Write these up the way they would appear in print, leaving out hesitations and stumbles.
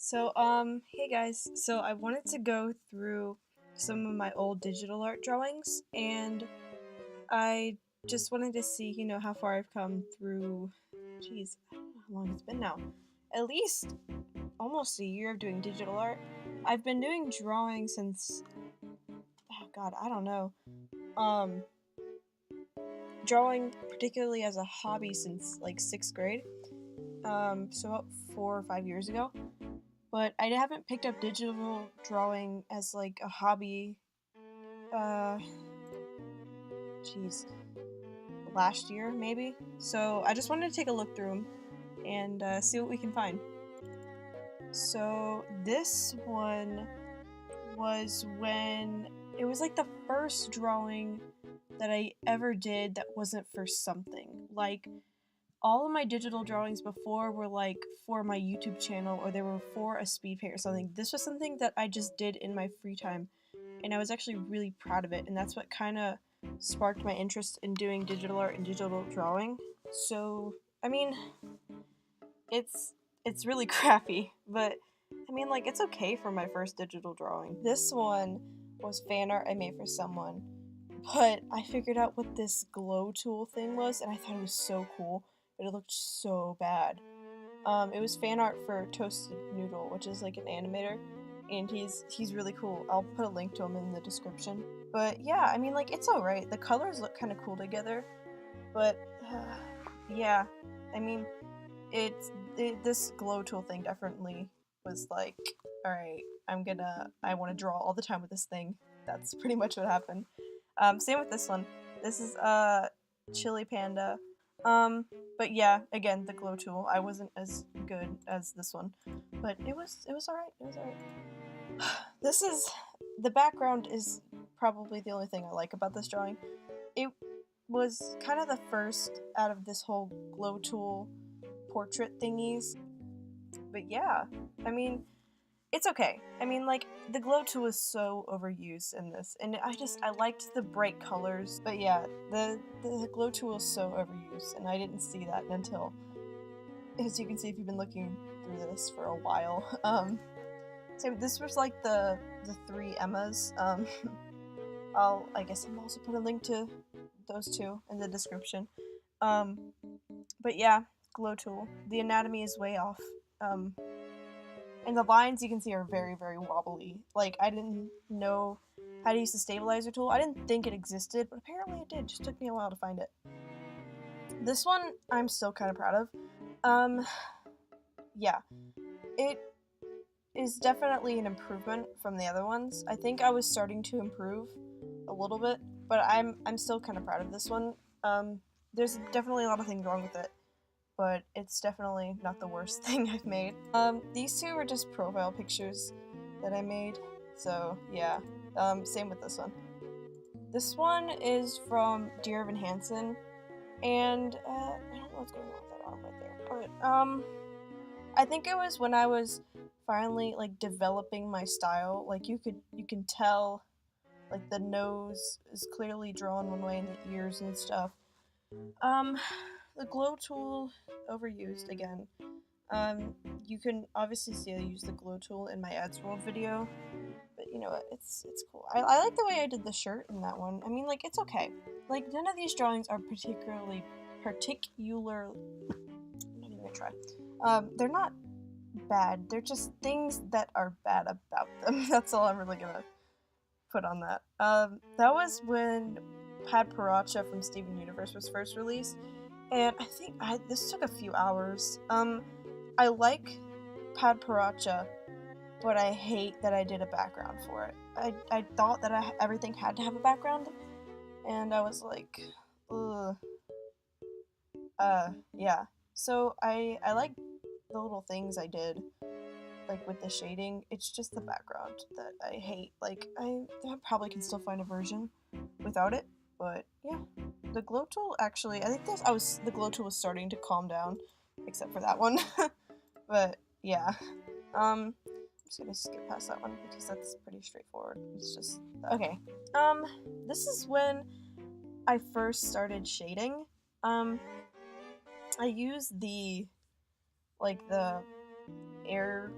Hey guys. So I wanted to go through some of my old digital art drawings, and I just wanted to see, how far I've come through. Geez, I don't know how long it's been now. At least almost a year of doing digital art. I've been doing drawing since, oh God, I don't know. Um, Drawing particularly as a hobby since like sixth grade. So about 4 or 5 years ago. But I haven't picked up digital drawing as like a hobby. Uh, Geez, last year maybe. So I just wanted to take a look through them and see what we can find. So this one was when it was like the first drawing that I ever did that wasn't for something. Like all of my digital drawings before were like for my YouTube channel or they were for a speed paint or something. This was something that I just did in my free time and I was actually really proud of it, and that's what kind of sparked my interest in doing digital art and digital drawing. So, I mean, it's it's really crappy, but I mean, like it's okay for my first digital drawing. This one was fan art I made for someone, but I figured out what this glow tool thing was, and I thought it was so cool, but it looked so bad. It was fan art for Toasted Noodle, which is like an animator, and he's really cool. I'll put a link to him in the description. But yeah, I mean, like it's all right. The colors look kind of cool together, but yeah, I mean, this glow tool thing definitely was like, all right, I want to draw all the time with this thing. That's pretty much what happened. Same with this one. This is Chili Panda. Um, but yeah, again, the glow tool. I wasn't as good as this one, but it was alright. It was alright. This is the background is probably the only thing I like about this drawing. It was kind of the first out of this whole glow tool portrait thingies. But yeah, I mean, it's okay. I mean, like the glow tool is so overused in this, and I liked the bright colors. But yeah, the glow tool is so overused, and I didn't see that until, as you can see if you've been looking through this for a while. So this was like the three Emmas. I guess I'll also put a link to those two in the description. Um, but yeah, glow tool. The anatomy is way off. Um, And the lines you can see are very, very wobbly. Like, I didn't know how to use the stabilizer tool. I didn't think it existed, but apparently it did. It just took me a while to find it. This one, I'm still kind of proud of. Um, yeah. It is definitely an improvement from the other ones. I think I was starting to improve a little bit, but I'm still kind of proud of this one. There's definitely a lot of things wrong with it, but it's definitely not the worst thing I've made. These two were just profile pictures that I made, so yeah. Same with this one. This one is from Dear Evan Hansen, and I don't know what's going on with that arm right there, but I think it was when I was finally like developing my style. Like you can tell, like the nose is clearly drawn one way, and the ears and stuff. Um, the glow tool overused again. You can obviously see I use the glow tool in my Ads World video, but you know what? It's cool. I like the way I did the shirt in that one. I mean, like it's okay. Like none of these drawings are particular. I'm not even gonna try. They're not bad. They're just things that are bad about them. That's all I'm really gonna put on that. That was when Pad Paracha from Steven Universe was first released, and I think this took a few hours. I like Pad Paracha, but I hate that I did a background for it. I thought that everything had to have a background, and I was like, ugh. Yeah. So I like the little things I did, like with the shading. It's just the background that I hate. Like I probably can still find a version without it, but yeah. The glow tool actually, I think the glow tool was starting to calm down, except for that one. But yeah. I'm just gonna skip past that one because that's pretty straightforward. It's just okay. This is when I first started shading. I used the air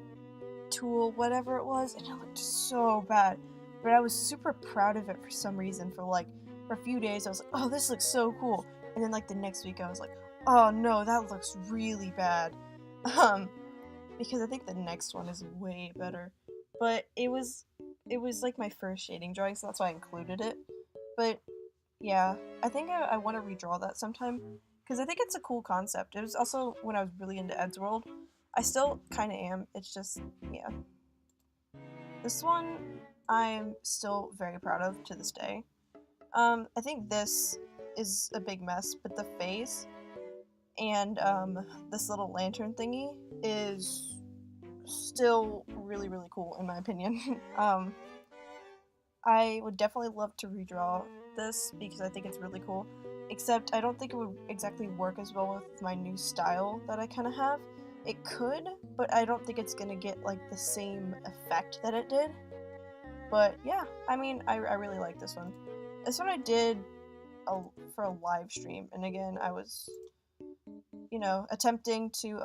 tool, whatever it was, and it looked so bad. But I was super proud of it for some reason. For a few days, I was like, oh, this looks so cool. And then like the next week, I was like, oh no, that looks really bad. Because I think the next one is way better. But it was like my first shading drawing, so that's why I included it. But yeah, I think I want to redraw that sometime because I think it's a cool concept. It was also when I was really into Eddsworld. I still kind of am. It's just, yeah. This one I'm still very proud of to this day. I think this is a big mess, but the face and this little lantern thingy is still really, really cool in my opinion. I would definitely love to redraw this because I think it's really cool. Except I don't think it would exactly work as well with my new style that I kind of have. It could, but I don't think it's gonna get like the same effect that it did. But yeah, I mean, I really like this one. This one I did for a live stream, and again, I was, attempting to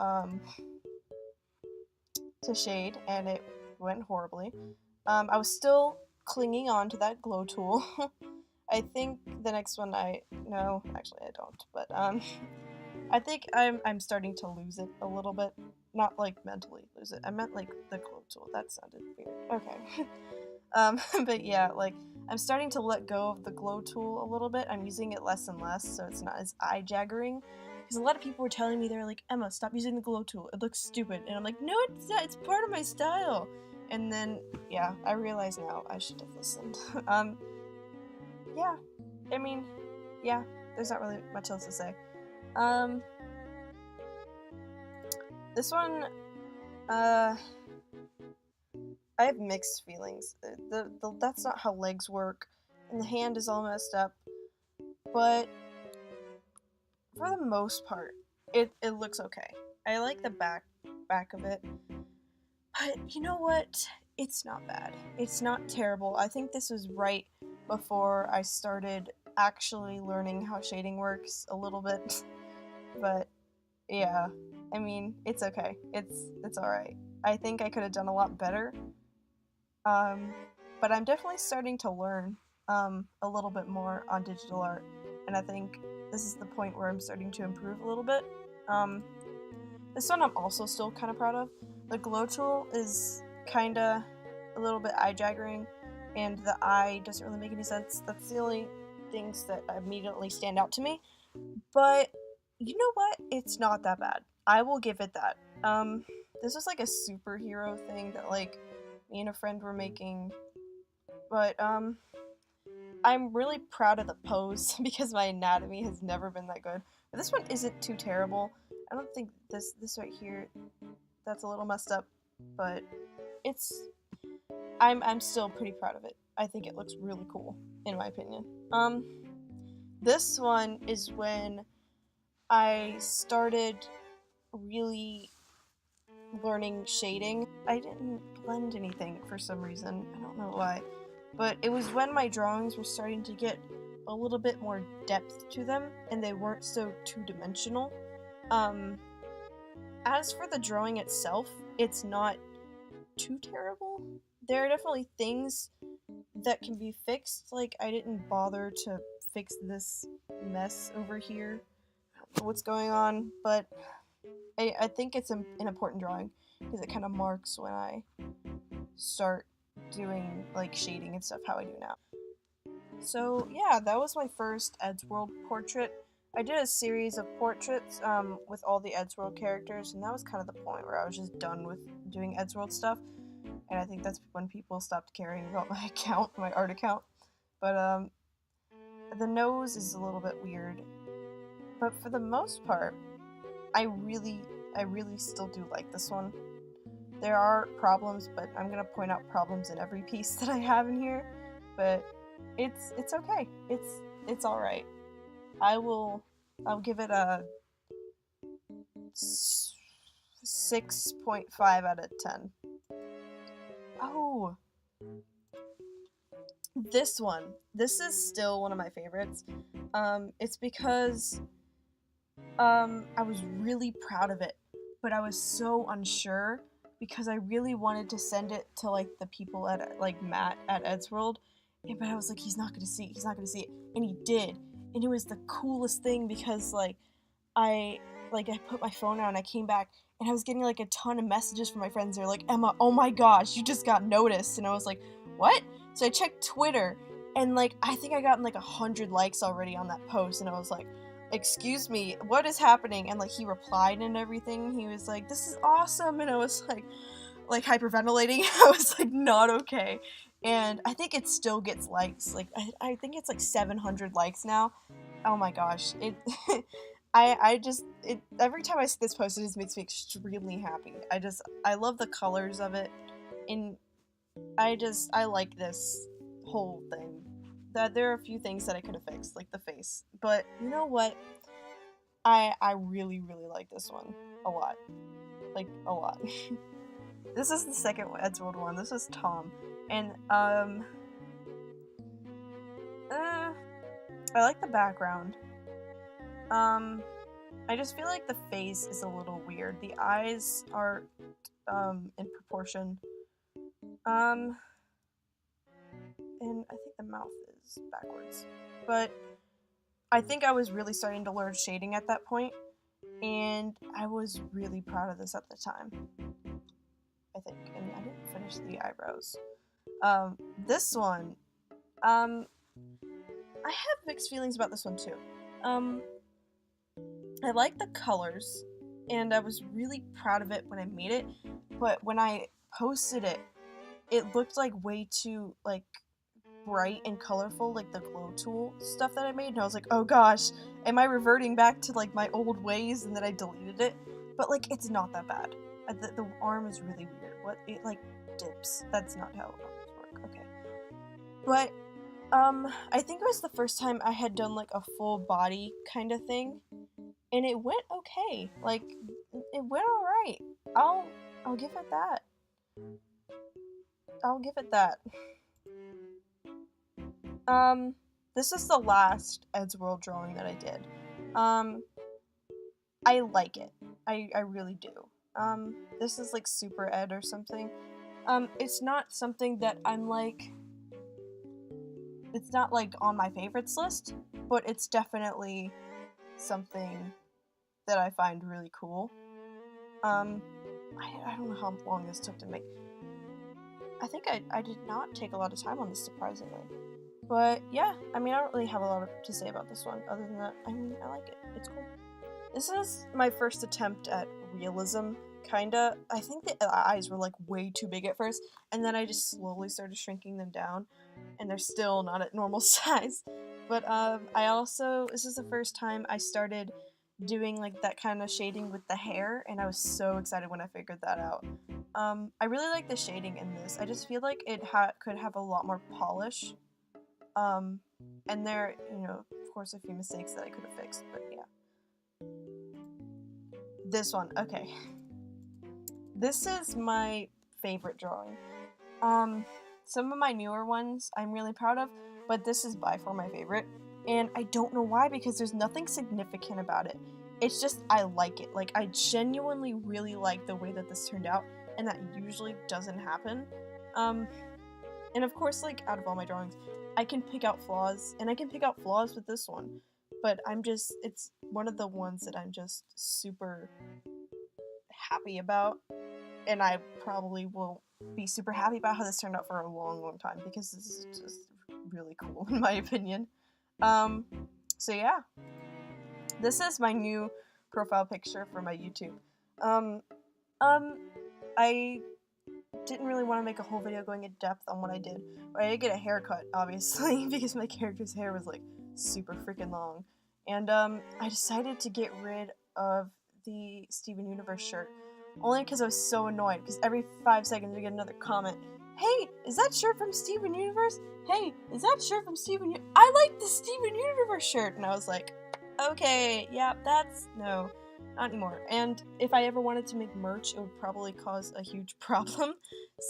shade, and it went horribly. I was still clinging on to that glow tool. I think the next one no, actually I don't, but I think I'm starting to lose it a little bit. Not like mentally lose it. I meant like the glow tool. That sounded weird. Okay. But yeah, like I'm starting to let go of the glow tool a little bit. I'm using it less and less, so it's not as eye-jaggering. Because a lot of people were telling me, they're like, Emma, stop using the glow tool. It looks stupid. And I'm like, no, it's not. It's part of my style. And then, yeah, I realize now I should have listened. Yeah, I mean, yeah, there's not really much else to say. This one, I have mixed feelings. That's not how legs work, and the hand is all messed up. But for the most part, it looks okay. I like the back of it, but you know what? It's not bad. It's not terrible. I think this was right before I started actually learning how shading works a little bit. But yeah, I mean, it's okay. It's all right. I think I could have done a lot better. But I'm definitely starting to learn a little bit more on digital art, and I think this is the point where I'm starting to improve a little bit. This one I'm also still kind of proud of. The glow tool is kind of a little bit eye-jaggering, and the eye doesn't really make any sense. That's the only things that immediately stand out to me. But you know what? It's not that bad. I will give it that. This was like a superhero thing that like me and a friend were making, but I'm really proud of the pose because my anatomy has never been that good. But this one isn't too terrible. I don't think this right here, that's a little messed up, but I'm still pretty proud of it. I think it looks really cool, in my opinion. This one is when I started really learning shading. I didn't blend anything for some reason. I don't know why. But it was when my drawings were starting to get a little bit more depth to them, and they weren't so two-dimensional. As for the drawing itself, it's not too terrible. There are definitely things that can be fixed. Like, I didn't bother to fix this mess over here. I don't know what's going on, but I think it's an important drawing because it kind of marks when I start doing like shading and stuff how I do now. So yeah, that was my first Eddsworld portrait. I did a series of portraits with all the Eddsworld characters, and that was kind of the point where I was just done with doing Eddsworld stuff. And I think that's when people stopped caring about my account, my art account. But the nose is a little bit weird. But for the most part, I really still do like this one. There are problems, but I'm gonna point out problems in every piece that I have in here. But it's okay. It's all right. I'll give it a 6.5 out of 10. Oh, this one. This is still one of my favorites. It's because I was really proud of it, but I was so unsure because I really wanted to send it to like the people at like Matt at Eddsworld, but I was like, he's not gonna see it, and he did, and it was the coolest thing because I I put my phone out and I came back and I was getting like a ton of messages from my friends. They're like, Emma, oh my gosh, you just got noticed, and I was like, what? So I checked Twitter, and like I think I gotten like 100 likes already on that post, and I was like, excuse me, what is happening? And like he replied and everything. He was like, this is awesome, and I was like hyperventilating. I was like not okay. And I think it still gets likes. Like I think it's like 700 likes now. Oh my gosh. It I just it every time I see this post it just makes me extremely happy. I love the colors of it, and I like this whole thing. That there are a few things that I could have fixed, like the face. But you know what? I really like this one a lot. Like a lot. This is the second Eddsworld one. This is Tom. And I like the background. I just feel like the face is a little weird. The eyes are in proportion. And I think the mouth is backwards. But I think I was really starting to learn shading at that point, and I was really proud of this at the time. I think, and I didn't finish the eyebrows. This one, I have mixed feelings about this one too. I like the colors, and I was really proud of it when I made it, but when I posted it, it looked like way too, like, bright and colorful, like the glow tool stuff that I made, and I was like, oh gosh, am I reverting back to, like, my old ways, and then I deleted it? But, like, it's not that bad. The arm is really weird. What? It, like, dips. That's not how arms work. Okay. But, I think it was the first time I had done, like, a full body kind of thing, and it went okay. Like, it went alright. I'll give it that. I'll give it that. This is the last Eddsworld drawing that I did. I like it. I really do. This is like Super Ed or something. It's not something that I'm like... It's not like on my favorites list, but it's definitely something that I find really cool. I don't know how long this took to make. I think I did not take a lot of time on this, surprisingly. But yeah, I mean, I don't really have a lot to say about this one, other than that, I mean, I like it. It's cool. This is my first attempt at realism, kinda. I think the eyes were like way too big at first, and then I just slowly started shrinking them down, and they're still not at normal size. But this is the first time I started doing like that kind of shading with the hair, and I was so excited when I figured that out. I really like the shading in this. I just feel like it could have a lot more polish. And there, of course, a few mistakes that I could have fixed, but yeah. This one, okay. This is my favorite drawing. Some of my newer ones I'm really proud of, but this is by far my favorite. And I don't know why, because there's nothing significant about it. It's just, I like it. Like, I genuinely really like the way that this turned out, and that usually doesn't happen. And of course, like, out of all my drawings, I can pick out flaws, and I can pick out flaws with this one. But it's one of the ones that I'm just super happy about, and I probably will be super happy about how this turned out for a long time, because this is just really cool, in my opinion. So yeah. This is my new profile picture for my YouTube. I didn't really want to make a whole video going in depth on what I did. But I did get a haircut, obviously, because my character's hair was, like, super freaking long. And, I decided to get rid of the Steven Universe shirt. Only because I was so annoyed, because every 5 seconds we get another comment. Hey, is that shirt from Steven Universe? Hey, is that shirt from Steven Universe? I like the Steven Universe shirt! And I was like, okay, yeah, no, not anymore. And if I ever wanted to make merch, it would probably cause a huge problem.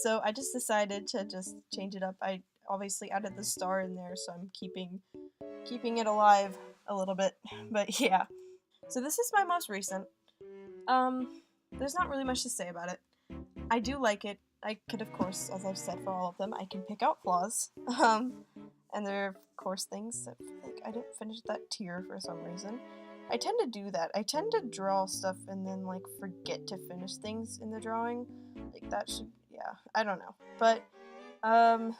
So I just decided to just change it up. I obviously added the star in there, so I'm keeping it alive a little bit. But yeah. So this is my most recent. There's not really much to say about it. I do like it. I could, of course, as I've said for all of them, I can pick out flaws. And there are, of course, things that, like, I didn't finish that tier for some reason. I tend to do that. I tend to draw stuff and then, like, forget to finish things in the drawing. Like, that should, yeah, I don't know. But, I'm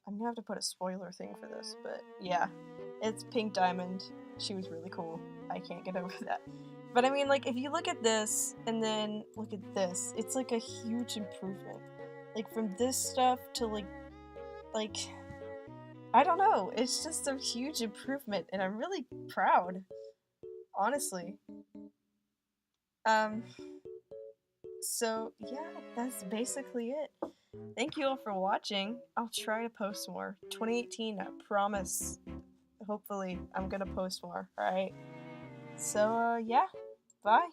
gonna have to put a spoiler thing for this, but yeah, it's Pink Diamond. She was really cool. I can't get over that. But I mean, like, if you look at this and then look at this, it's like a huge improvement. Like, from this stuff to like, I don't know. It's just a huge improvement, and I'm really proud, honestly. Um, so yeah, that's basically it. Thank you all for watching. I'll try to post more. 2018, I promise. Hopefully, I'm gonna post more, alright? So, yeah, bye.